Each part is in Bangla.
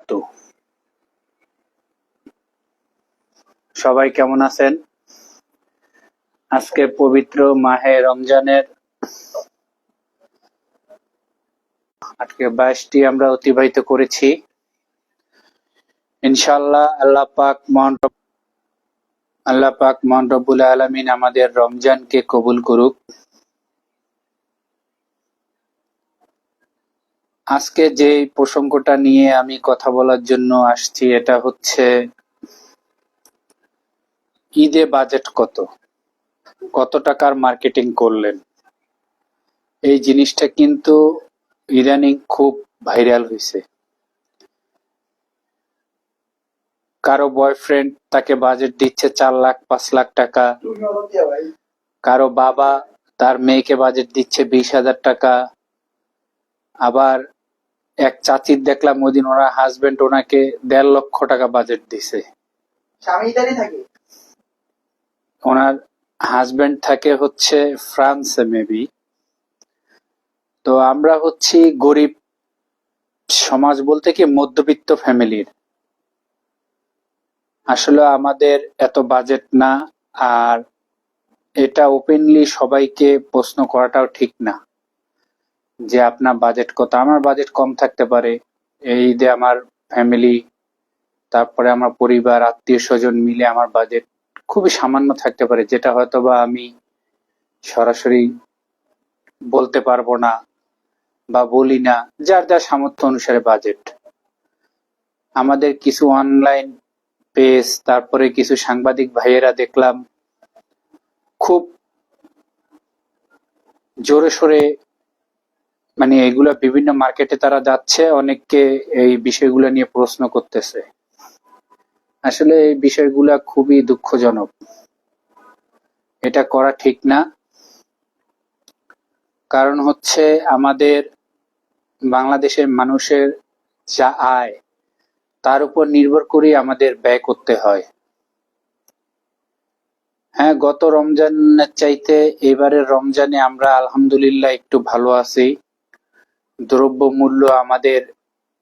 বারাকাতুহু। সবাই কেমন আছেন? আজকে পবিত্র মাহে রমজানের আজকে 22টি আমরা অতিবাহিত করেছি। ইনশাআল্লাহ আল্লাহ পাক মহান রব্বুল আলামিন আমাদের রমজানকে কবুল করুক। আজকে যে প্রসঙ্গটা নিয়ে আমি কথা বলার জন্য আসছি এটা হচ্ছে ঈদে বাজেট কত টাকার মার্কেটিং করলেন। এই জিনিসটা কিন্তু ইদানিং খুব ভাইরাল হয়েছে। কারো বয়ফ্রেন্ড তাকে বাজেট দিচ্ছে 4 লাখ 5 লাখ টাকা, কারো বাবা তার মেয়েকে বাজেট দিচ্ছে 20,000 টাকা, আবার এক চাচির দেখলাম ওইদিন ওনার হাজবেন্ড ওনাকে 1.5 লক্ষ টাকা বাজেট দিছে। ওনার হাজবেন্ড থাকে হচ্ছে ফ্রান্সে মেবি। তো আমরা হচ্ছি গরিব সমাজ বলতে কি মধ্যবিত্ত ফ্যামিলির, আসলে আমাদের এত বাজেট না। আর এটা ওপেনলি সবাইকে প্রশ্ন করাটাও ঠিক না যে আপনার বাজেট কত। আমার বাজেট কম থাকতে পারে, এই ঈদে আমার ফ্যামিলি তারপরে আমার পরিবার আত্মীয় স্বজন মিলে আমার বাজেট খুবই সামান্য থাকতে পারে, যেটা হয়তো বা আমি সরাসরি বলতে পারবো না বা বলি না। যার যার সামর্থ্য অনুসারে বাজেট। আমাদের কিছু অনলাইন পেজ তারপরে কিছু সাংবাদিক ভাইয়েরা দেখলাম খুব জোরে সোরে মানে এগুলা বিভিন্ন মার্কেটে তারা যাচ্ছে, অনেককে এই বিষয়গুলো নিয়ে প্রশ্ন করতেছে। আসলে এই বিষয়গুলা খুবই দুঃখজনক, এটা করা ঠিক না। কারণ হচ্ছে আমাদের বাংলাদেশের মানুষের যা আয় তার উপর নির্ভর করে আমাদের ব্যয় করতে হয়। হ্যাঁ, গত রমজানের চাইতে এবারের রমজানে আমরা আলহামদুলিল্লাহ একটু ভালো আছি। দ্রব্যমূল্য আমাদের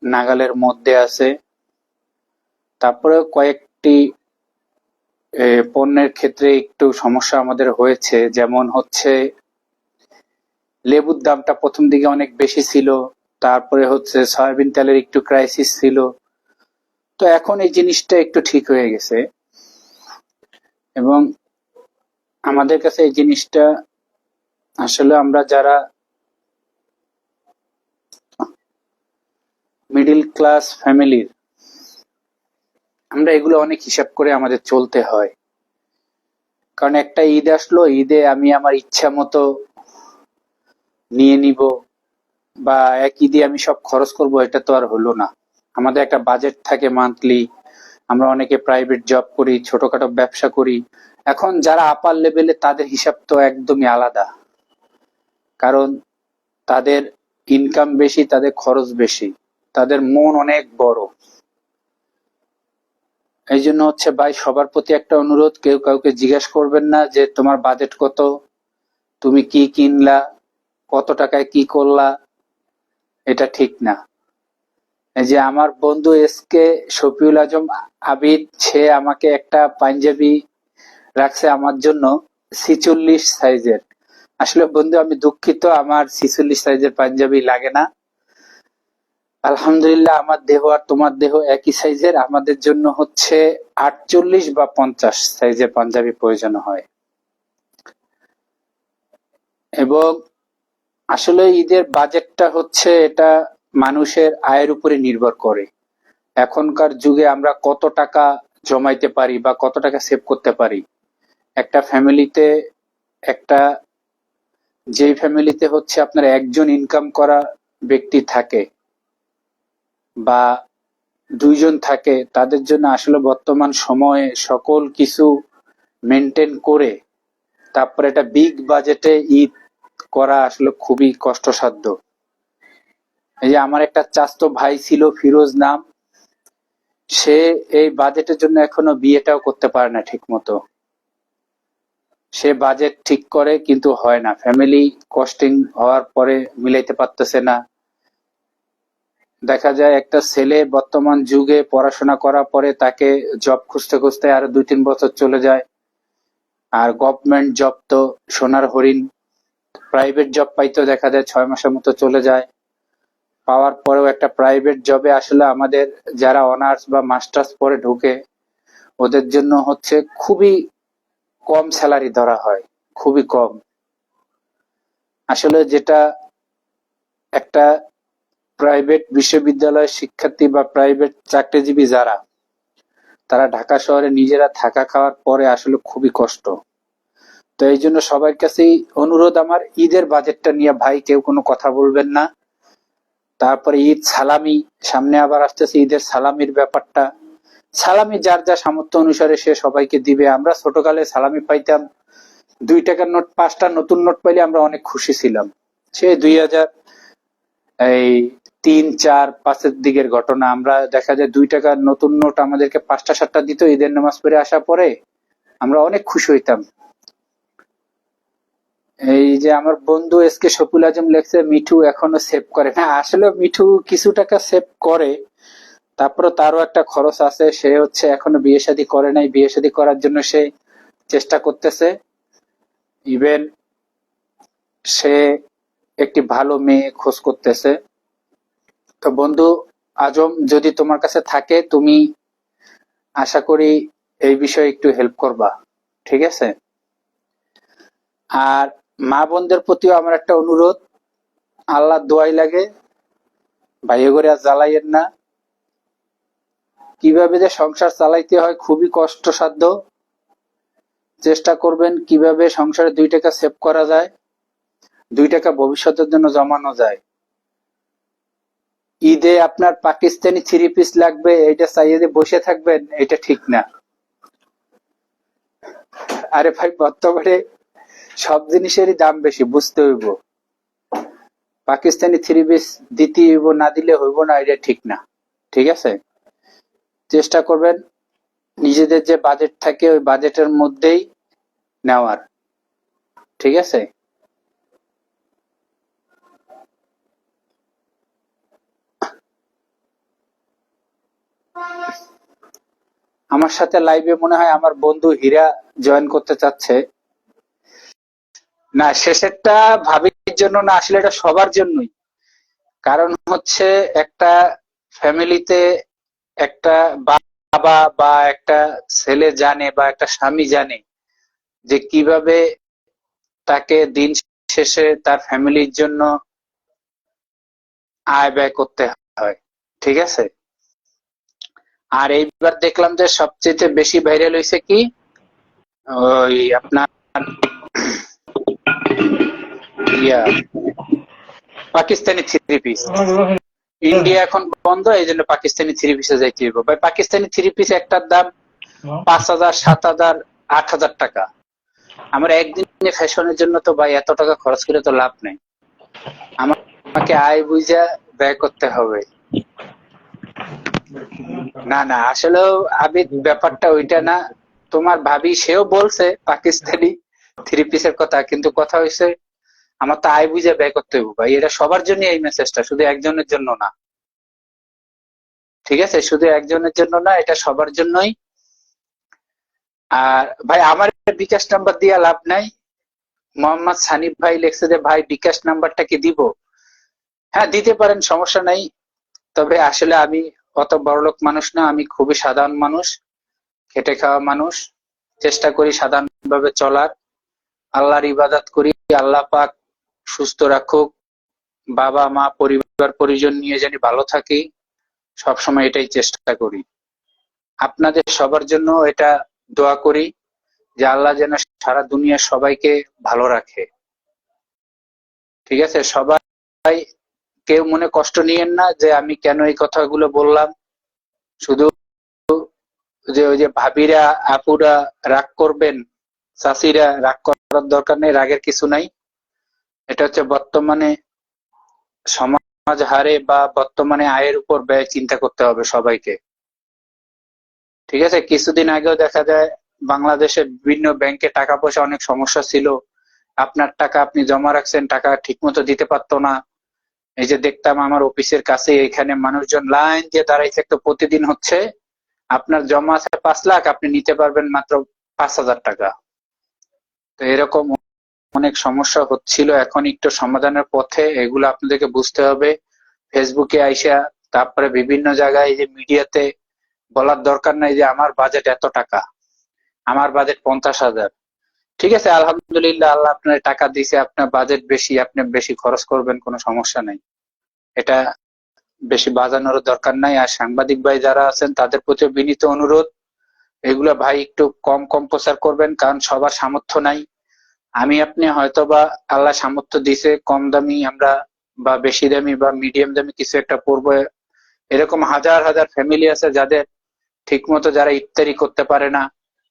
নাগালের মধ্যে আছে। তারপরে কয়েকটি পণ্যের ক্ষেত্রে একটু সমস্যা আমাদের হয়েছে, যেমন হচ্ছে লেবুর দামটা প্রথম দিকে অনেক বেশি ছিল, তারপরে হচ্ছে সয়াবিন তেলের একটু ক্রাইসিস ছিল। তো এখন এই জিনিসটা একটু ঠিক হয়ে গেছে এবং আমাদের কাছে এই জিনিসটা আসলে আমরা যারা মিডিল ক্লাস ফ্যামিলির, আমরা এগুলো অনেক হিসাব করে আমাদের চলতে হয়। কারণ একটা ঈদ আসলো, ঈদে আমি আমার ইচ্ছা মতো নিয়ে নিব বা এক ঈদে আমি সব খরচ করব, এটা তো আর হলো না। আমাদের একটা বাজেট থাকে মান্থলি। আমরা অনেকে প্রাইভেট জব করি, ছোটখাটো ব্যবসা করি। এখন যারা আপার লেভেলে তাদের হিসাব তো একদমই আলাদা, কারণ তাদের ইনকাম বেশি, তাদের খরচ বেশি, তাদের মন অনেক বড়। এই জন্য হচ্ছে ভাই সবার প্রতি একটা অনুরোধ, কেউ কাউকে জিজ্ঞাসা করবেন না যে তোমার বাজেট কত, তুমি কি কিনলা, কত টাকায় কি করলা, এটা ঠিক না। এই যে আমার বন্ধু এসকে শফিউল আজম আবিদ, সে আমাকে একটা পাঞ্জাবি রাখছে আমার জন্য 46 সাইজের। আসলে বন্ধু আমি দুঃখিত, আমার 46 সাইজের পাঞ্জাবি লাগে না। আলহামদুলিল্লাহ আমার দেহ আর তোমার দেহ একই সাইজের, আমাদের জন্য হচ্ছে 48 বা 50 সাইজের পাঞ্জাবি প্রয়োজন হয়। এবং আসলে ঈদের বাজেটটা হচ্ছে এটা মানুষের আয়ের উপরে নির্ভর করে। এখনকার যুগে আমরা কত টাকা জমাইতে পারি বা কত টাকা সেভ করতে পারি। একটা ফ্যামিলিতে একটা যে ফ্যামিলিতে হচ্ছে আপনার একজন ইনকাম করা ব্যক্তি থাকে বা দুইজন থাকে, তাদের জন্য আসলে বর্তমান সময়ে সকল কিছু মেনটেন করে তারপরে একটা বিগ বাজেটে ঈদ করা আসলে খুবই কষ্টসাধ্য। এই যে আমার একটা চাচাতো ভাই ছিল ফিরোজ নাম, সে এই বাজেটের জন্য এখনো বিয়েটাও করতে পারে না ঠিক মতো। সে বাজেট ঠিক করে কিন্তু হয় না, ফ্যামিলি কস্টিং হওয়ার পরে মিলাইতে পারতেছে না। দেখা যায় একটা ছেলে বর্তমান যুগে পড়াশোনা করার পরে তাকে জব খুঁজতে খুঁজতে আরো 2-3 বছর চলে যায়। আর গভর্নমেন্ট জব তো সোনার হরিণ। প্রাইভেট জব পাইতেও দেখা যায় 6 মাসের মতো চলে যায়। পাওয়ার পরেও একটা প্রাইভেট জবে আসলে আমাদের যারা অনার্স বা মাস্টার্স পরে ঢুকে ওদের জন্য হচ্ছে খুবই কম স্যালারি ধরা হয়, খুবই কম। আসলে যেটা একটা প্রাইভেট বিশ্ববিদ্যালয়ের শিক্ষার্থী বা প্রাইভেট চাকরিজীবী যারা, তারা ঢাকা শহরে নিজেরা থাকা খাওয়ার পরে আসলে খুবই কষ্ট। তো এই জন্য সবার কাছেই অনুরোধ আমার, ঈদের বাজেটটা নিয়ে ভাই কেউ কোনো কথা বলবেন না। তারপরে ঈদ সালামি সামনে আবার আসতেছে, ঈদের সালামির ব্যাপারটা, সালামি যার যা সামর্থ্য অনুসারে সে সবাইকে দিবে। আমরা ছোটকালে সালামি পাইতাম 2 টাকার নোট, 5টা নতুন নোট পাইলে আমরা অনেক খুশি ছিলাম। সে 2003, 4, 5-এর দিকের ঘটনা। আমরা দেখা যায় 2 টাকার নতুন নোট আমাদেরকে 5টা 7টা দিত ঈদের নামাজ পড়ে আসা পরে, আমরা অনেক খুশি হইতাম। এই যে আমার বন্ধু এসকে শফিউল আজম লেখছে মিঠু এখনো সেভ করে না, আসলে মিঠু কিছু টাকা সেভ করে, তারপরে তারও একটা খরচ আছে। সে হচ্ছে এখনো বিয়ে শাদী করে নাই, বিয়ে শাদী করার জন্য সে চেষ্টা করতেছে। ইভেন সে একটি ভালো মেয়ে খোঁজ করতেছে। তো বন্ধু আজম, যদি তোমার কাছে থাকে তুমি আশা করি এই বিষয়ে একটু হেল্প করবা, ঠিক আছে? আর মা বোনদের প্রতিও আমার একটা অনুরোধ, আল্লাহ দোয়াই লাগে, ভাইয়া করে আর জ্বালাইয়েন না। কিভাবে যে সংসার চালাইতে হয় খুবই কষ্টসাধ্য। চেষ্টা করবেন কিভাবে সংসারে 2 টাকা সেভ করা যায়, 2 টাকা ভবিষ্যতের জন্য জমানো যায়। ঈদে আপনার পাকিস্তানি 3 পিস লাগবে, এটা চাইয়ে যে বসে থাকবেন, এটা ঠিক না। আরে ভাই, বর্তমানে সব জিনিসেরই দাম বেশি, বুঝতে হইব। পাকিস্তানি 3 পিস দিতে হইব, না দিলে হইব না, এটা ঠিক না, ঠিক আছে? চেষ্টা করবেন নিজেদের যে বাজেট থাকে ওই বাজেটের মধ্যেই নেওয়ার, ঠিক আছে? আমার সাথে লাইভে মনে হয় আমার বন্ধু হীরা জয়েন করতে চাচ্ছে। না, শেষেরটা ভাবির জন্য না, আসলে এটা সবার জন্যই। কারণ হচ্ছে একটা ফ্যামিলিতে একটা বাবা বা একটা ছেলে জানে বা একটা স্বামী জানে যে কিভাবে তাকে দিন শেষে তার ফ্যামিলির জন্য আয় ব্যয় করতে হয়, ঠিক আছে? আর এইবার দেখলাম যে সবচেয়ে বেশি ভাইরাল হয়েছে কি, ওই আপনার ইয়া পাকিস্তানি 3 পিস। ইন্ডিয়া এখন বন্ধ, এই জন্য পাকিস্তানি 3 পিসে যাইতে হইব ভাই। পাকিস্তানি 3 পিস একটার দাম 5,000, 7,000, 8,000 টাকা। আমার একদিনে ফ্যাশনের জন্য তো ভাই এত টাকা খরচ করে তো লাভ নেই। আমাকে আয় বুঝা ব্যয় করতে হবে। না না, আসলেও আবিদ ব্যাপারটা ওইটা না। তোমার ভাবি সেও বলছে পাকিস্তানি 3 পিসের কথা, কিন্তু কথা হয়েছে আমার তো আয় বুঝে ব্যয় করতে হবে ভাই। এটা সবার জন্য এই মেসেজটা, শুধু একজনের জন্য না, ঠিক আছে? শুধু একজনের জন্য না, এটা সবার জন্যই। আর ভাই আমার বিকাশ নাম্বার দিয়ে লাভ নাই। মোহাম্মদ সানিফ ভাই লেখছে যে ভাই বিকাশ নাম্বারটা কি দিব? হ্যাঁ দিতে পারেন, সমস্যা নাই। তবে আসলে আমি অত বড়লোক মানুষ না, আমি খুবই সাধারণ মানুষ, খেটে খাওয়া মানুষ। চেষ্টা করি সাধারণভাবে চলার, আল্লাহর ইবাদত করি। আল্লাহ পাক সুস্থ রাখুক, বাবা মা পরিবার পরিজন নিয়ে জানি ভালো থাকি, সবসময় এটাই চেষ্টা করি। আপনাদের সবার জন্য এটা দোয়া করি যে আল্লাহ যেন সারা দুনিয়ার সবাইকে ভালো রাখে, ঠিক আছে? সবাই কেউ মনে কষ্ট নিয়েন না যে আমি কেন এই কথাগুলো বললাম। শুধু যে ওই যে ভাবিরা আপুরা রাগ করবেন, চাষিরা রাগ করার দরকার নেই, রাগের কিছু নাই। এটা হচ্ছে বর্তমানে সমাজ হারে বা বর্তমানে আয়ের উপর ব্যয় চিন্তা করতে হবে সবাইকে, ঠিক আছে? কিছুদিন আগেও দেখা যায় বাংলাদেশে বিভিন্ন ব্যাংকে টাকা পয়সা অনেক সমস্যা ছিল। আপনার টাকা আপনি জমা রাখছেন, টাকা ঠিক মতো দিতে পারতো না, এই যে দেখতাম আমার অফিসের কাছে এখানে মানুষজন লাইন দিয়ে দাঁড়াইছে, তো প্রতিদিন হচ্ছে আপনার জমা আছে 5 লাখ, আপনি নিতে পারবেন মাত্র 5,000 টাকা। তো এরকম অনেক সমস্যা হচ্ছিল, এখন একটু সমাধানের পথে। এগুলো আপনাদেরকে বুঝতে হবে। ফেসবুকে আইসা, তারপরে বিভিন্ন জায়গায় এই যে মিডিয়াতে বলার দরকার নাই যে আমার বাজেট এত টাকা, আমার বাজেট 50,000। ঠিক আছে, আলহামদুলিল্লাহ, আল্লাহ আপনার টাকা দিছে, আপনার বাজেট বেশি, আপনি বেশি খরচ করবেন, কোনো সমস্যা নাই। এটা বেশি বাজানোর দরকার নাই। আর সাংবাদিক ভাই যারা আছেন তাদের প্রতি বিনীত অনুরোধ, এগুলা ভাই একটু কম কম প্রচার করবেন, কারণ সবার সামর্থ্য নাই। আমি আপনি হয়তোবা আল্লাহ সামর্থ্য দিছে, কম দামি আমরা বা বেশি দামি বা মিডিয়াম দামি কিছু একটা পড়বো, এরকম হাজার হাজার ফ্যামিলি আছে যাদের ঠিক মতো, যারা ইফতারি করতে পারে না,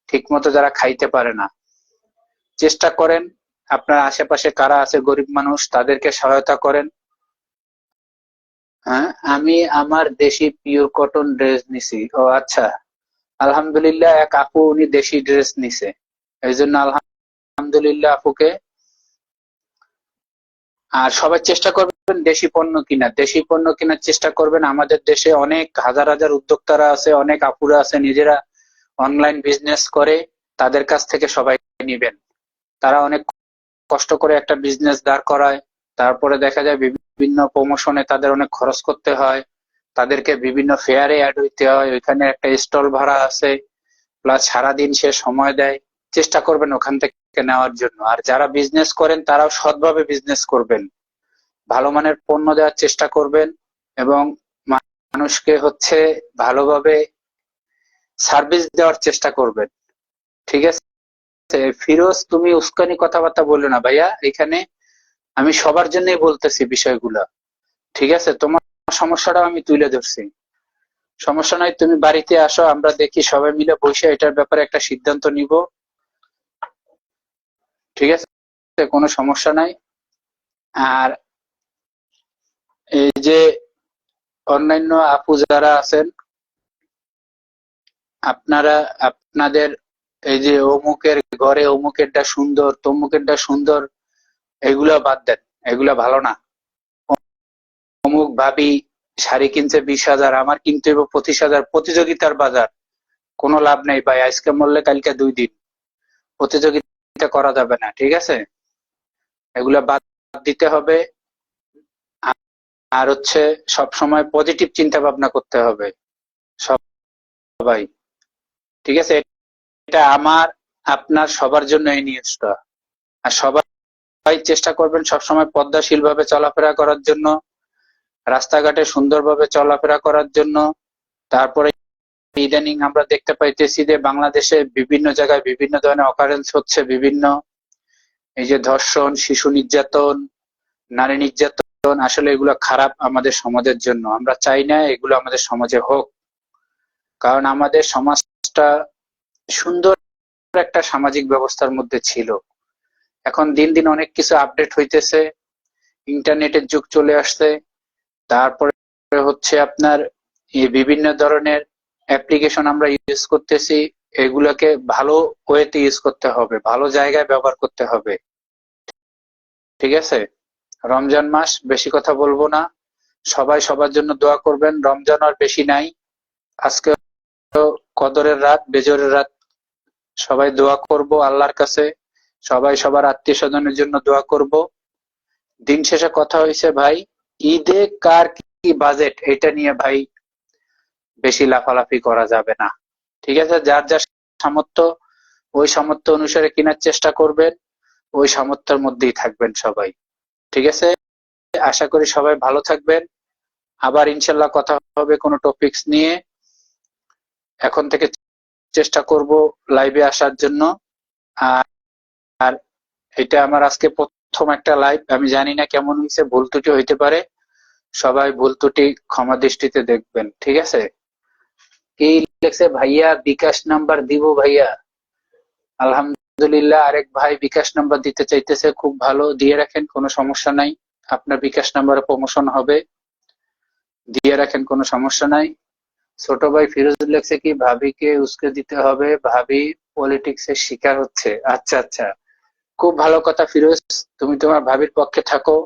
ঠিক মতো যারা খাইতে পারে না। চেষ্টা করেন, আপনার আশেপাশে কারা আছে গরিব মানুষ, তাদেরকে সহায়তা করেন। হ্যাঁ, আমি আমার দেশি পিওর কটন ড্রেস নিছি। ও আচ্ছা, আলহামদুলিল্লাহ, এক আপু উনি দেশি ড্রেস নিছে, এই জন্য আলহামদুলিল্লাহ আপুকে। আর সবাই চেষ্টা করবেন দেশি পণ্য কিনা, দেশি পণ্য কেনার চেষ্টা করবেন। আমাদের দেশে অনেক হাজার হাজার উদ্যোক্তারা আছে, অনেক আপুরা আছে নিজেরা অনলাইন বিজনেস করে, তাদের কাছ থেকে সবাই নিবেন। তারা অনেক কষ্ট করে একটা বিজনেস দাঁড় করায়, তারপরে দেখা যায় বিভিন্ন প্রমোশনে তাদের অনেক খরচ করতে হয়, তাদেরকে বিভিন্ন ফেয়ারে অ্যাড হইতে হয়, ওইখানে একটা স্টল ভাড়া আছে, প্লাস সারাদিন সে সময় দেয়। চেষ্টা করবেন ওখান থেকে নেওয়ার জন্য। আর যারা বিজনেস করেন তারাও সৎভাবে বিজনেস করবেন, ভালো মানের পণ্য দেওয়ার চেষ্টা করবেন, এবং মানুষকে হচ্ছে ভালোভাবে সার্ভিস দেওয়ার চেষ্টা করবেন। ঠিক আছে ফিরোজ, তুমি উস্কানি কথাবার্তা বললে না ভাইয়া, এখানে আমি সবার জন্যই বলতেছি বিষয়গুলো। ঠিক আছে, তোমার সমস্যাটাও আমি তুলে ধরছি। সমস্যা নাই, তুমি বাড়িতে আসো, আমরা দেখি সবাই মিলে বসে এটার ব্যাপারে একটা সিদ্ধান্ত নিব। ঠিক আছে, কোনো সমস্যা নাই। আর এই যে অন্যান্য আপু যারা আছেন, আপনারা আপনাদের এই যে অমুকের ঘরে অমুকেরটা সুন্দর, তমুকেরটা সুন্দর, এগুলা বাদ দেন, এগুলা ভালো না। অমুক ভাবি শাড়ি কিনছে 20,000, আমার কিনতে হবে 25,000, প্রতিযোগিতার বাজার, কোনো লাভ নেই ভাই। আজকে মরলে কালকে 2 দিন, প্রতিযোগিতা করা যাবে না। ঠিক আছে, এগুলা বাদ দিতে হবে। আর হচ্ছে সব সময় পজিটিভ চিন্তা ভাবনা করতে হবে সবাই। ঠিক আছে, এটা আমার আপনার সবার জন্য এই নিউজটা। আর সবাই চেষ্টা করবেন সবসময় পদ্মাশীল ভাবে চলাফেরা করার জন্য, রাস্তাঘাটে সুন্দরভাবে চলাফেরা করার জন্য। তারপরে ইদানিং আমরা দেখতে পাইতেছি যে বাংলাদেশে বিভিন্ন জায়গায় বিভিন্ন ধরনের অকারেন্স হচ্ছে, বিভিন্ন এই যে ধর্ষণ, শিশু নির্যাতন, নারী নির্যাতন, আসলে এগুলো খারাপ আমাদের সমাজের জন্য। আমরা চাই না এগুলো আমাদের সমাজে হোক, কারণ আমাদের সমাজটা সুন্দর একটা সামাজিক ব্যবস্থার মধ্যে ছিল। এখন দিন দিন অনেক কিছু আপডেট হইতেছে, ইন্টারনেটের যুগ চলে আসছে। তারপরে হচ্ছে আপনার এই বিভিন্ন ধরনের অ্যাপ্লিকেশন আমরা ইউজ করতেছি, এগুলোকে ভালো ওয়েতে ইউজ করতে হবে, ভালো জায়গায় ব্যবহার করতে হবে। ঠিক আছে, রমজান মাস, বেশি কথা বলবো না। সবাই সবার জন্য দোয়া করবেন। রমজান আর বেশি নাই, আজকে কদরের রাত, বেজরের রাত। সবাই দোয়া করব আল্লাহর কাছে, সবাই সবার আত্মীয় স্বজনের জন্য দোয়া করব। দিন শেষে কথা হয়েছে ভাই, ঈদে কার কি বাজেট, এটা নিয়ে ভাই বেশি লাফালাফি করা যাবে না। ঠিক আছে, যার যার সামর্থ্য, ওই সামর্থ্য অনুসারে কেনার চেষ্টা করবেন, ওই সামর্থ্যের মধ্যেই থাকবেন সবাই। ঠিক আছে, আশা করি সবাই ভালো থাকবেন। আবার ইনশাল্লাহ কথা হবে কোনো টপিকস নিয়ে। এখন থেকে চেষ্টা করব লাইভে আসার জন্য। আর আর এটা আমার আজকে প্রথম একটা লাইভ, আমি জানি না কেমন হয়েছে, ভুল ত্রুটি হইতে পারে। সবাই ভুল ত্রুটি ক্ষমা দৃষ্টিতে দেখবেন। ঠিক আছে, কি লিখছে ভাইয়া, বিকাশ নাম্বার দিব ভাইয়া? আলহামদুলিল্লাহ, আরেক ভাই বিকাশ নাম্বার দিতে চাইতেছে, খুব ভালো, দিয়ে রাখেন, কোনো সমস্যা নাই। আপনার বিকাশ নাম্বারে প্রমোশন হবে, দিয়ে রাখেন, কোনো সমস্যা নাই। ছোট ভাই ফিরোজ লেখছে কি, ভাবিকে উস্কে দিতে হবে, ভাবি পলিটিক্স এর শিকার হচ্ছে। আচ্ছা আচ্ছা, খুব ভালো কথা ফিরোজ, তুমি তোমার ভাবির পক্ষে থাকো,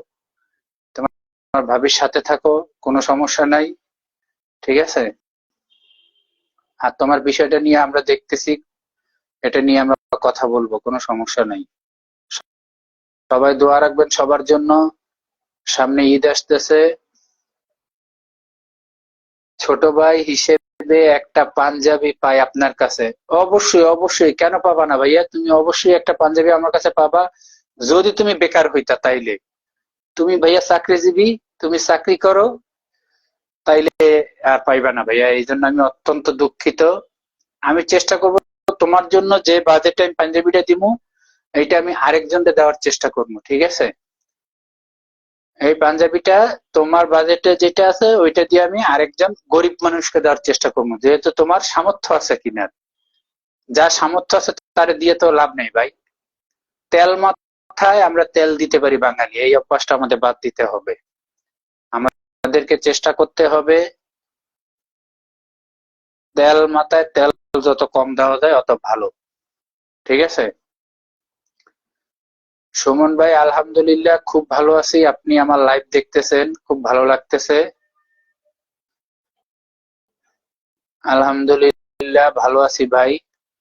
তোমার ভাবির সাথে থাকো, কোনো সমস্যা নাই, ঠিক আছে। আর তোমার বিষয়টা নিয়ে আমরা দেখতেছি, এটা নিয়ে আমরা কথা বলবো, কোনো সমস্যা নাই। সবাই দোয়া রাখবেন সবার জন্য। সামনে ঈদ আসতেছে, ছোট ভাই হিসেবে একটা পাঞ্জাবি পাই আপনার কাছে। অবশ্যই অবশ্যই, কেন পাবা না ভাইয়া, তুমি অবশ্যই একটা পাঞ্জাবি আমার কাছে পাবা। যদি তুমি বেকার হইতা তাইলে, তুমি ভাইয়া চাকরিজীবী, তুমি চাকরি করো, তাইলে আর পাইবা না ভাইয়া, এই জন্য আমি অত্যন্ত দুঃখিত। আমি চেষ্টা করব তোমার জন্য যে বাজেটে আমি পাঞ্জাবিটা দিব, এইটা আমি আরেকজনকে দেওয়ার চেষ্টা করবো, ঠিক আছে। এই পাঞ্জাবিটা তোমার বাজেটে যেটা আছে ওইটা দিয়ে আমি আরেকজন গরিব মানুষকে দেওয়ার চেষ্টা করবো, যেহেতু তোমার সামর্থ্য আছে কিনার। যা সামর্থ্য আছে তারে দিয়ে তো লাভ নেই ভাই। তেল মাথায় আমরা তেল দিতে পারি বাঙালি, এই অভ্যাসটা আমাদের বাদ দিতে হবে। আমাদেরকে চেষ্টা করতে হবে তেল মাথায় তেল যত কম দেওয়া যায় অত ভালো, ঠিক আছে। সুমন ভাই, আলহামদুলিল্লাহ খুব ভালো আছি। আপনি আমার লাইভ দেখতেছেন, খুব ভালো লাগতেছে। আলহামদুলিল্লাহ ভালো আছি ভাই।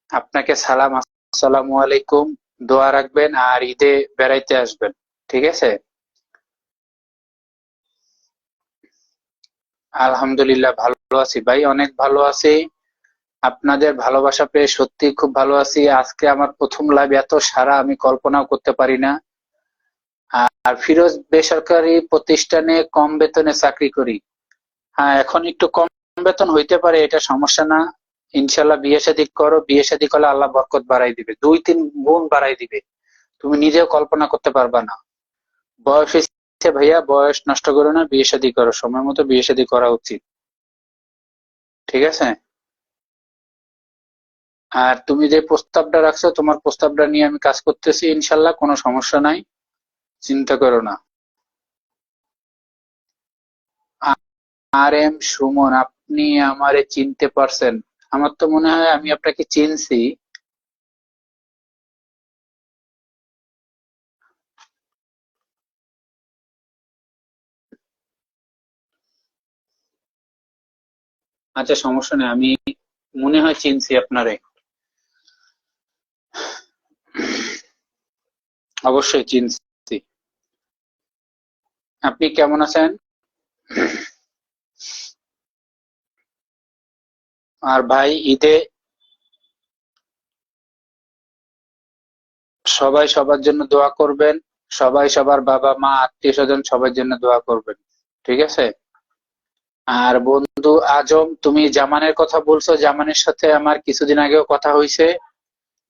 আপনাকে সালাম, আসসালামু আলাইকুম। দোয়া রাখবেন আর ঈদে বেড়াইতে আসবেন, ঠিক আছে। আলহামদুলিল্লাহ ভালো আছি ভাই, অনেক ভালো আছি। আপনাদের ভালোবাসা পেয়ে সত্যি খুব ভালো আছি। আজকে আমার প্রথম লাইভ, এত সারা আমি কল্পনাও করতে পারি না। আর ফিরোজ বেসরকারি প্রতিষ্ঠানে কম বেতনে চাকরি করি। হ্যাঁ, এখন একটু কম বেতন হইতে পারে, এটা সমস্যা না। ইনশাল্লাহ বিয়ে শাদী করো, বিয়ে শাদী করলে আল্লাহ বরকত বাড়াই দিবে, 2-3 গুণ বাড়াই দিবে। তুমি নিজেও কল্পনা করতে পারবা না। বয়স হয়েছে ভাইয়া, বয়স নষ্ট করো না, বিয়ে শাদী করো, সময় মতো বিয়ে শাদী করা উচিত, ঠিক আছে। আর তুমি যে প্রস্তাবটা রাখছো, তোমার প্রস্তাবটা নিয়ে আমি কাজ করতেছি ইনশাল্লাহ, কোনো সমস্যা নাই, চিন্তা করো না। আর এম সুমন, আপনি আমারে চিনতে পারছেন? আমার তো মনে হয় আমি আপনাকে চিনছি। আচ্ছা, সমস্যা নেই, আমি মনে হয় চিনছি আপনারে। অবশ্যই চিনছি। আপনি কেমন আছেন? আর ভাই, ঈদে সবাই সবার জন্য দোয়া করবেন। সবাই সবার বাবা মা আত্মীয় স্বজন সবার জন্য দোয়া করবেন, ঠিক আছে। আর বন্ধু আজম, তুমি জামানের কথা বলছো, জামানের সাথে আমার কিছুদিন আগেও কথা হয়েছে।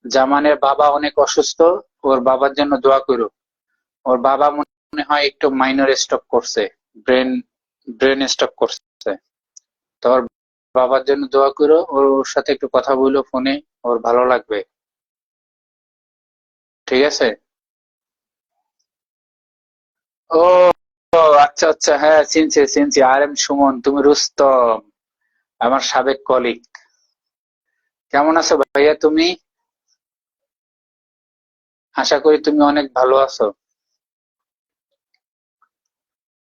জামানের বাবা অনেক অসুস্থ, ওর বাবার জন্য দোয়া করো। ওর বাবা মনে হয় একটু মাইনর স্ট্রোক করছে, ব্রেন ব্রেন স্ট্রোক করছে। তো ওর বাবার জন্য দোয়া করো, ওর সাথে একটু কথা বলো ফোনে, ওর ভালো লাগবে, ঠিক আছে। ও, ও, আচ্ছা আচ্ছা, হ্যাঁ চিনছি চিনছি, আর এম সুমন, তুমি রুস্তম, আমার সাবেক কলিগ। কেমন আছো ভাইয়া তুমি? আশা করি তুমি অনেক ভালো আছো।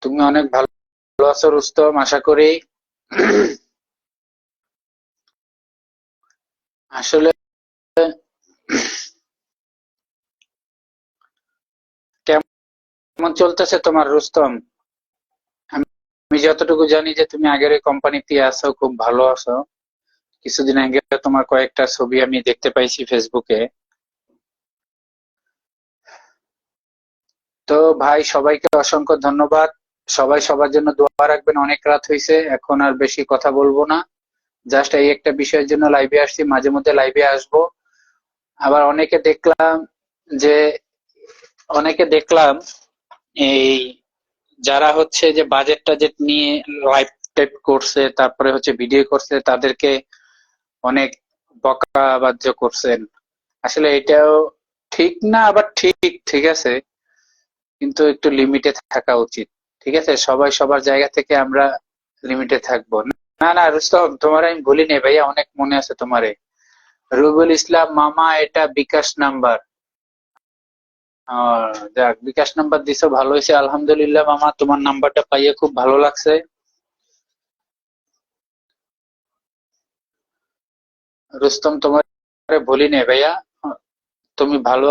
তুমি অনেক ভালো আছো রুস্তম, আশা করি। আসলে কেমন চলতেছে তোমার রুস্তম? আমি যতটুকু জানি যে তুমি আগের ওই কোম্পানিতে আছো, খুব ভালো আছো। কিছুদিন আগে তোমার কয়েকটা ছবি আমি দেখতে পাইছি ফেসবুকে। তো ভাই, সবাইকে অসংখ্য ধন্যবাদ। সবাই সবার জন্য দোয়া রাখবেন। অনেক রাত হয়েছে, এখন আর বেশি কথা বলবো না। জাস্ট এই একটা বিষয়ের জন্য লাইভে আসছি, মাঝে মধ্যে লাইভে আসবো। আবার যে অনেকে দেখলাম এই যারা হচ্ছে যে বাজেট টাজেট নিয়ে লাইভ টাইপ করছে, তারপরে হচ্ছে ভিডিও করছে, তাদেরকে অনেক বকাবাজ্য করছেন। আসলে এটাও ঠিক না, আবার ঠিক ঠিক আছে, কিন্তু একটু লিমিটে থাকা উচিত, ঠিক আছে। সবাই সবার জায়গা থেকে আমরা লিমিটে থাকবো। না না রুস্তম, তোমার আমি ভুলি নাই ভাইয়া, অনেক মনে আছে তোমারে। রুবুল ইসলাম মামা, এটা বিকাশ নাম্বার। যাক, বিকাশ নাম্বার দিছো, ভালো হয়েছে, আলহামদুলিল্লাহ মামা, তোমার নাম্বারটা পাইয়ে খুব ভালো লাগছে। রুস্তম, তোমার বলি নে ভাইয়া, তুমি ভালো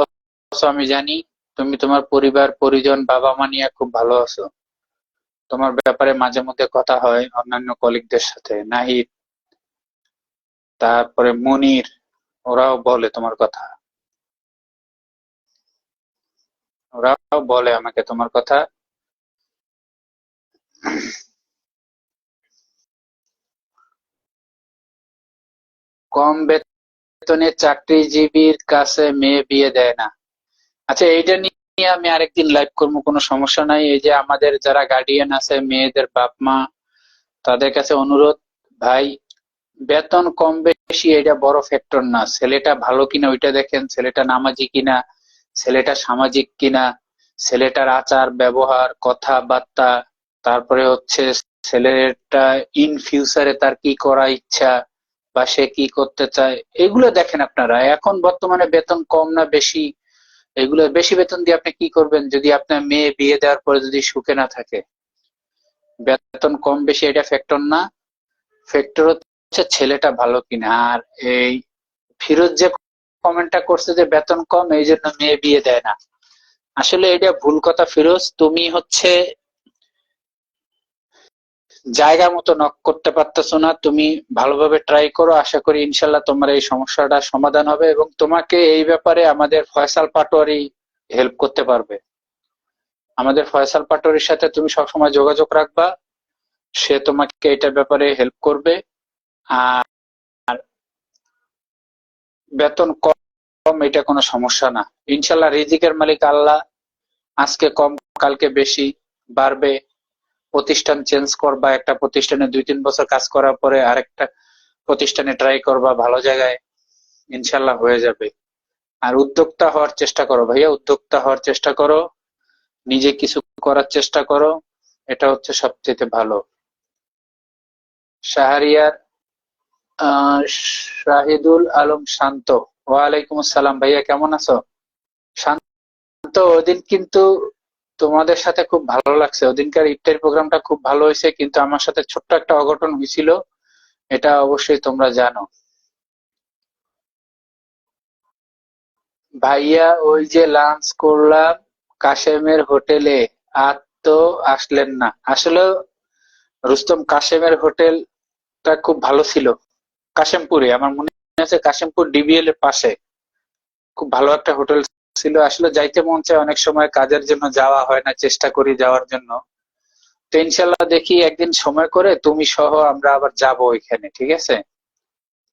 আছো আমি জানি। তুমি তোমার পরিবার পরিজন বাবা মা নিয়ে খুব ভালো আছো। তোমার ব্যাপারে মাঝে মধ্যে কথা হয় অন্যান্য কলিগদের সাথে, নাহিদ, তারপরে মনির, ওরাও বলে তোমার কথা, ওরাও বলে আমাকে তোমার কথা। কম বেতনে চাকরিজীবীর কাছে মেয়ে বিয়ে দেয় না। আচ্ছা, এইটা নিয়ে আমি আরেকদিন লাইভ করবো, কোনো সমস্যা নাই। এই যে আমাদের যারা গার্ডিয়ান আছে, মেয়েদের বাপ মা, তাদের কাছে অনুরোধ, ভাই, বেতন কম বেশি এটা বড় ফ্যাক্টর না। ছেলেটা ভালো কিনা ওইটা দেখেন, ছেলেটা নামাজি কিনা, ছেলেটা সামাজিক কিনা, ছেলেটার আচার ব্যবহার কথাবার্তা, তারপরে হচ্ছে ছেলেটা ইন ফিউচারে তার কি করা ইচ্ছা বা সে কি করতে চায়, এগুলো দেখেন আপনারা। এখন বর্তমানে বেতন কম না বেশি, এগুলো বেশি বেতন দিয়ে আপনি কি করবেন যদি আপনার মেয়ে বিয়ে দেওয়ার পরে যদি সুখে না থাকে? বেতন কম বেশি এটা ফ্যাক্টর না, ফ্যাক্টর হচ্ছে ছেলেটা ভালো কিনা। আর এই ফিরোজ যে কমেন্টটা করছে যে বেতন কম এই জন্য মেয়ে বিয়ে দেয় না, আসলে এটা ভুল কথা ফিরোজ। তুমি হচ্ছে জায়গা মতো নক করতে পারতেছো না, তুমি ভালোভাবে ট্রাই করো, আশা করি ইনশাল্লাহ তোমার এই সমস্যাটা সমাধান হবে এবং তোমাকে এই ব্যাপারে আমাদের ফয়সাল পাটোয়ারি হেল্প করতে পারবে। আমাদের ফয়সাল পাটোয়ারির সাথে তুমি সবসময় যোগাযোগ রাখবা, সে তোমাকে এটার ব্যাপারে হেল্প করবে। আর বেতন কম এটা কোনো সমস্যা না, ইনশাল্লাহ রিজিকের মালিক আল্লাহ। আজকে কম কালকে বেশি বাড়বে। প্রতিষ্ঠান চেঞ্জ করবা, একটা প্রতিষ্ঠানে 2-3 বছর কাজ করার পরে আরেকটা প্রতিষ্ঠানে ট্রাই করবা ভালো জায়গায়, ইনশাল্লাহ হয়ে যাবে। আর উদ্যোক্তা হওয়ার চেষ্টা করো ভাইয়া, উদ্যোক্তা হওয়ার চেষ্টা করো, নিজে কিছু করার চেষ্টা করো, এটা হচ্ছে সবচেয়ে ভালো। শাহরিয়ার, শাহিদুল আলম শান্ত, ওয়ালাইকুম আসসালাম ভাইয়া, কেমন আছো? শান্ত, ওদিন কিন্তু তোমাদের সাথে খুব ভালো লাগছে, ওদিনকার ইফতারি প্রোগ্রামটা খুব ভালো হয়েছে, কিন্তু আমার সাথে ছোট্ট একটা অঘটন হয়েছিল, এটা অবশ্যই তোমরা জানো। ভাইয়া, ওই যে লাঞ্চ করলাম কাশেমের হোটেলে, আর তো আসলেন না। আসলে রুস্তম, কাশেমের হোটেলটা খুব ভালো ছিল, কাশেমপুরে, আমার মনে আছে কাশেমপুর ডিবিএল এর পাশে খুব ভালো একটা হোটেল ছিল। আসলে যাইতে মন চায়, অনেক সময় কাজের জন্য যাওয়া হয় না, চেষ্টা করি যাওয়ার জন্য। তো ইনশাল্লাহ দেখি একদিন সময় করে তুমি সহ আমরা আবার যাব ওইখানে, ঠিক আছে?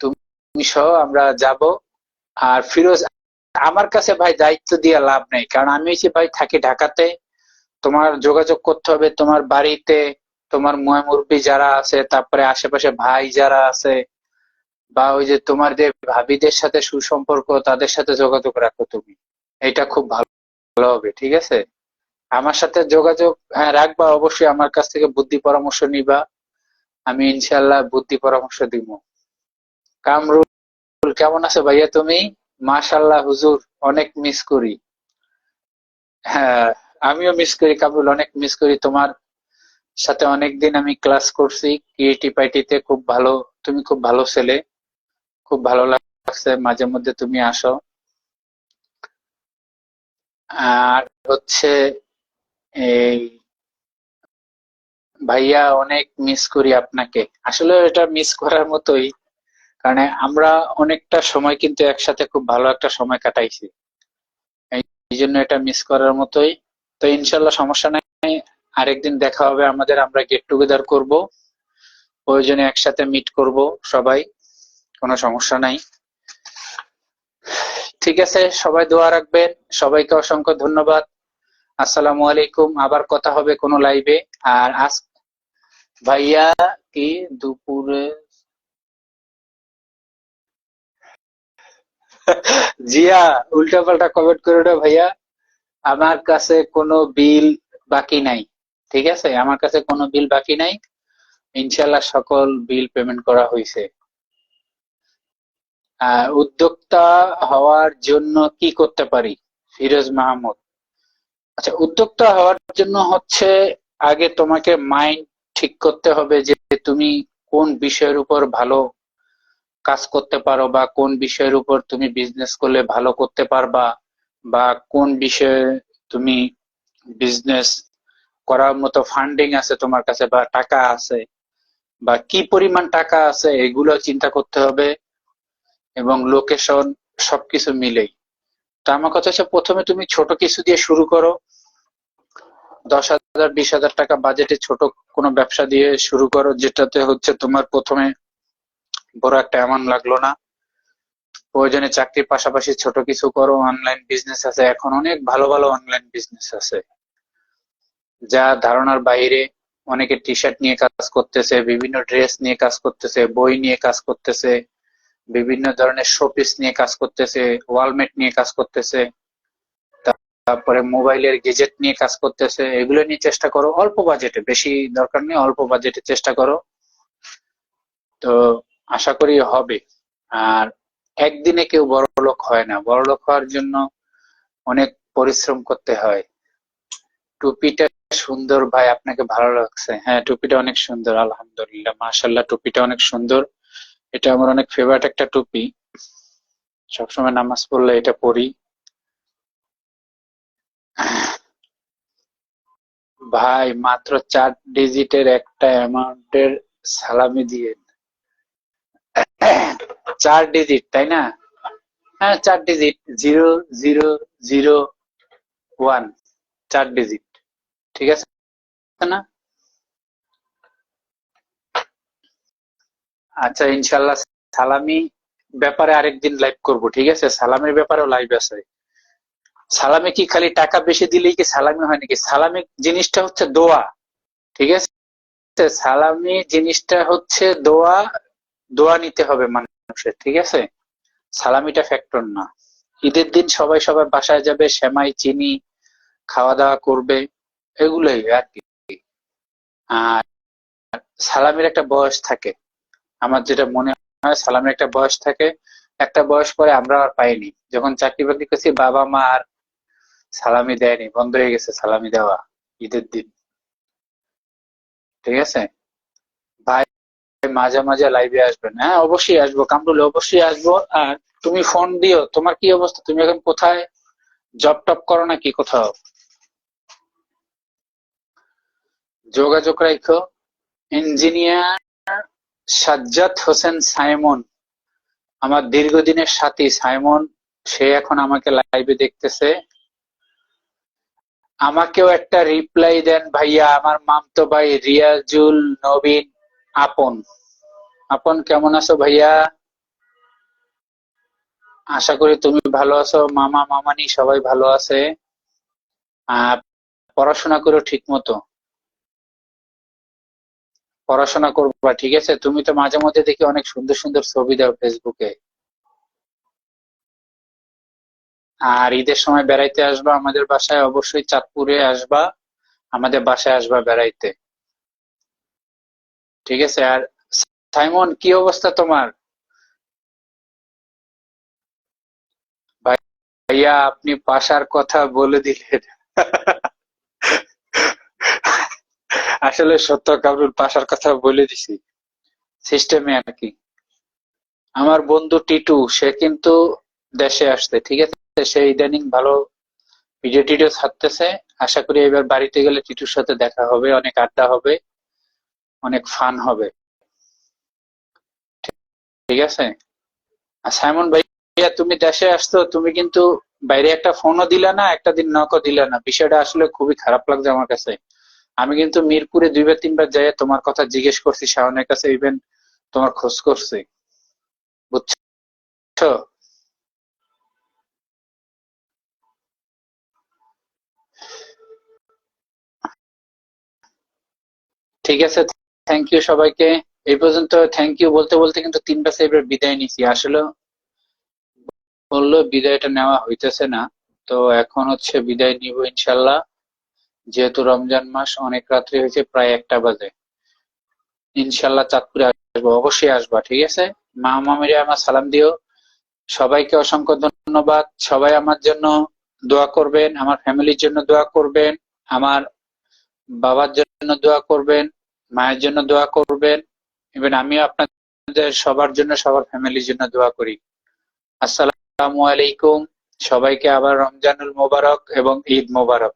তুমি সহ আমরা যাব। আর ফিরোজ, আমার কাছে ভাই দায়িত্ব দিয়ে লাভ নেই, কারণ আমি হচ্ছে ভাই থাকি ঢাকাতে। তোমার যোগাযোগ করতে হবে তোমার বাড়িতে, তোমার মুরব্বি যারা আছে, তারপরে আশেপাশে ভাই যারা আছে, বা ওই যে তোমার যে ভাবিদের সাথে সুসম্পর্ক, তাদের সাথে যোগাযোগ রাখো তুমি, এটা খুব ভালো হবে, ঠিক আছে? আমার সাথে যোগাযোগ, হ্যাঁ, রাখবা অবশ্যই, আমার কাছ থেকে বুদ্ধি পরামর্শ নিবা, আমি ইনশাল্লাহ বুদ্ধি পরামর্শ দিব। কামরুল, কেমন আছো ভাইয়া তুমি? মাশাল্লাহ হুজুর, অনেক মিস করি। হ্যাঁ, আমিও মিস করি কামরুল, অনেক মিস করি তোমার সাথে। অনেকদিন আমি ক্লাস করছি ক্রিয়েটিভ আইটিতে, খুব ভালো, তুমি খুব ভালো ছেলে, খুব ভালো লাগছে মাঝে মধ্যে তুমি আসো। আর হচ্ছে এই ভাইয়া, অনেক মিস করি আপনাকে। আসলে এটা মিস করার মতোই, কারণ আমরা অনেকটা সময় কিন্তু একসাথে খুব ভালো একটা সময় কাটাইছি, এই জন্য এটা মিস করার মতোই। তো ইনশাল্লাহ সমস্যা নাই, আরেকদিন দেখা হবে আমাদের, আমরা গেট টুগেদার করব, প্রয়োজনে একসাথে মিট করব সবাই, কোনো সমস্যা নাই। ঠিক আছে, সবাই দোয়া রাখবেন, সবাইকে অসংখ্য ধন্যবাদ। আসসালামু আলাইকুম, আবার কথা হবে কোনো লাইভে। আর আজ ভাইয়া কি দুপুরে জিয়া, উল্টা পাল্টা কমেন্ট করো না ভাইয়া। আমার কাছে কোনো বিল বাকি নাই, ঠিক আছে? আমার কাছে কোনো বিল বাকি নাই, ইনশাল্লাহ সকল বিল পেমেন্ট করা হয়েছে। উদ্যোক্তা হওয়ার জন্য কি করতে পারি? ফিরোজ মাহমুদ, আচ্ছা, উদ্যোক্তা হওয়ার জন্য হচ্ছে আগে তোমাকে মাইন্ড ঠিক করতে হবে যে তুমি কোন বিষয়ের উপর ভালো কাজ করতে পারো, বা কোন বিষয়ের উপর তুমি বিজনেস করলে ভালো করতে পারবা, বা কোন বিষয়ে তুমি বিজনেস করার মতো ফান্ডিং আছে তোমার কাছে, বা টাকা আছে, বা কি পরিমাণ টাকা আছে, এগুলো চিন্তা করতে হবে, এবং লোকেশন সবকিছু মিলেই। তো আমার কথা হচ্ছে প্রথমে তুমি ছোট কিছু দিয়ে শুরু করো। 10,000 20,000 টাকা বাজেটে ছোট কোনো ব্যবসা দিয়ে শুরু করো, যেটাতে হচ্ছে তোমার প্রথমে বড় একটা অ্যামাউন্ট লাগলো না। প্রয়োজনে চাকরির পাশাপাশি ছোট কিছু করো। অনলাইন বিজনেস আছে, এখন অনেক ভালো ভালো অনলাইন বিজনেস আছে যা ধারণার বাইরে। অনেকে টি শার্ট নিয়ে কাজ করতেছে, বিভিন্ন ড্রেস নিয়ে কাজ করতেছে, বই নিয়ে কাজ করতেছে, বিভিন্ন ধরনের শোপিস নিয়ে কাজ করতেছে, ওয়ালমেট নিয়ে কাজ করতেছে, তারপরে মোবাইলের গেজেট নিয়ে কাজ করতেছে। এগুলো নিয়ে চেষ্টা করো অল্প বাজেটে, বেশি দরকার নেই, অল্প বাজেটে চেষ্টা করো। তো আশা করি হবে। আর একদিনে কেউ বড়লোক হয় না, বড়লোক হওয়ার জন্য অনেক পরিশ্রম করতে হয়। টুপিটা সুন্দর ভাই, আপনাকে ভালো লাগছে? হ্যাঁ, টুপিটা অনেক সুন্দর, আলহামদুলিল্লাহ, মাশাল্লাহ, টুপিটা অনেক সুন্দর। এটা আমার অনেক ফেভারিট একটা টুপি, সবসময় নামাজ পড়লে এটা পরি। ভাই মাত্র 4 ডিজিটের একটা অ্যামাউন্টের সালামি দিয়ে। 4 ডিজিট, তাই না? হ্যাঁ, 4 ডিজিট, 0001, 4 ডিজিট, ঠিক আছে না? আচ্ছা, ইনশাল্লাহ সালামি ব্যাপারে আরেকদিন লাইভ করব, ঠিক আছে? সালামের ব্যাপারেও লাইভ আছে। সালামে কি খালি টাকা বেশি দিলেই কি সালামি হয় নাকি? সালামি জিনিসটা হচ্ছে দোয়া, ঠিক আছে? সালামি জিনিসটা হচ্ছে দোয়া। দোয়া নিতে হবে মানুষের, ঠিক আছে? সালামিটা ফ্যাক্টর না। ঈদের দিন সবাই সবার বাসায় যাবে, সেমাই চিনি খাওয়া দাওয়া করবে, এগুলোই আর কি। আর সালামির একটা বয়স থাকে, আমার যেটা মনে হয় সালামির একটা বয়স থাকে। একটা বয়স পরে আমরা আর পাইনি, যখন চাকরি বাকরি করছি বাবা মা আর সালামি দেয়নি, বন্ধ হয়ে গেছে সালামি দেওয়া ঈদের দিন, ঠিক আছে ভাই? মাঝে মাঝে লাইভে আসবেন, হ্যাঁ অবশ্যই আসবো, কামরুল অবশ্যই আসবো। আর তুমি ফোন দিও। তোমার কি অবস্থা, তুমি এখন কোথায়? জব টপ করো নাকি কোথাও? যোগাযোগ রাখো। ইঞ্জিনিয়ার সাজ্জাদ হোসেন সাইমন, আমার দীর্ঘদিনের সাথী সাইমন, সে এখন আমাকে লাইভে দেখতেছে। আমাকেও একটা রিপ্লাই দেন ভাইয়া, আমার মামতো ভাই রিয়াজুল নবীন আপন। আপন কেমন আছো ভাইয়া? আশা করি তুমি ভালো আছো, মামা মামানি সবাই ভালো আছে। আহ পড়াশোনা করো ঠিক মতো, পড়াশোনা করবা, ঠিক আছে? তুমি তো মাঝে মধ্যে দেখি অনেক সুন্দর সুন্দর ছবি দাও ফেসবুকে। আর ঈদের সময় বেড়াইতে আসবা আমাদের বাসায়, অবশ্যই চাঁদপুরে আসবা, আমাদের বাসায় আসবা বেড়াইতে, ঠিক আছে? আর সাইমন, কি অবস্থা তোমার? ভাইয়া আপনি পাশার কথা বলে দিলেন। আসলে সত্য, কাবরুল পাশার কথা বলে দিছি সিস্টেমে আর কি। আমার বন্ধু টিটু, সে কিন্তু দেশে আসছে, ঠিক আছে? সে ইদানিং ভালো ভিডিও টিডিও ছাড়তেছে। আশা করি এবার বাড়িতে গেলে টিটুর সাথে দেখা হবে, অনেক আড্ডা হবে, অনেক ফান হবে, ঠিক আছে? আর সাইমন ভাইয়া, তুমি দেশে আসছো, তুমি কিন্তু বাইরে একটা ফোনও দিলা না, একটা দিন নকও দিলা না, বিষয়টা আসলে খুবই খারাপ লাগছে আমার কাছে। আমি কিন্তু মিরপুরে 2 বার 3 বার যাই, তোমার কথা জিজ্ঞেস করছি শাওনের কাছে, ইভেন তোমার খোঁজ করছি, বুঝছো? ঠিক আছে, থ্যাংক ইউ সবাইকে। এই পর্যন্ত থ্যাংক ইউ বলতে বলতে কিন্তু 3 বার এবার বিদায় নিছি আসলে। বললো বিদায়টা নেওয়া হইতেছে না, তো এখন হচ্ছে বিদায় নিব ইনশাল্লাহ। যেহেতু রমজান মাস, অনেক রাত্রি হয়েছে, প্রায় 1টা বাজে। ইনশাল্লাহ চাঁদপুরে আসবো, অবশ্যই আসবা, ঠিক আছে? মা মামিরে আমার সালাম দিও। সবাইকে অসংখ্য ধন্যবাদ, সবাই আমার জন্য দোয়া করবেন, আমার ফ্যামিলির জন্য দোয়া করবেন, আমার বাবার জন্য দোয়া করবেন, মায়ের জন্য দোয়া করবেন, এবং আমিও আপনাদের সবার জন্য, সবার ফ্যামিলির জন্য দোয়া করি। আসসালামু আলাইকুম। সবাইকে আবার রমজানুল মোবারক এবং ঈদ মোবারক।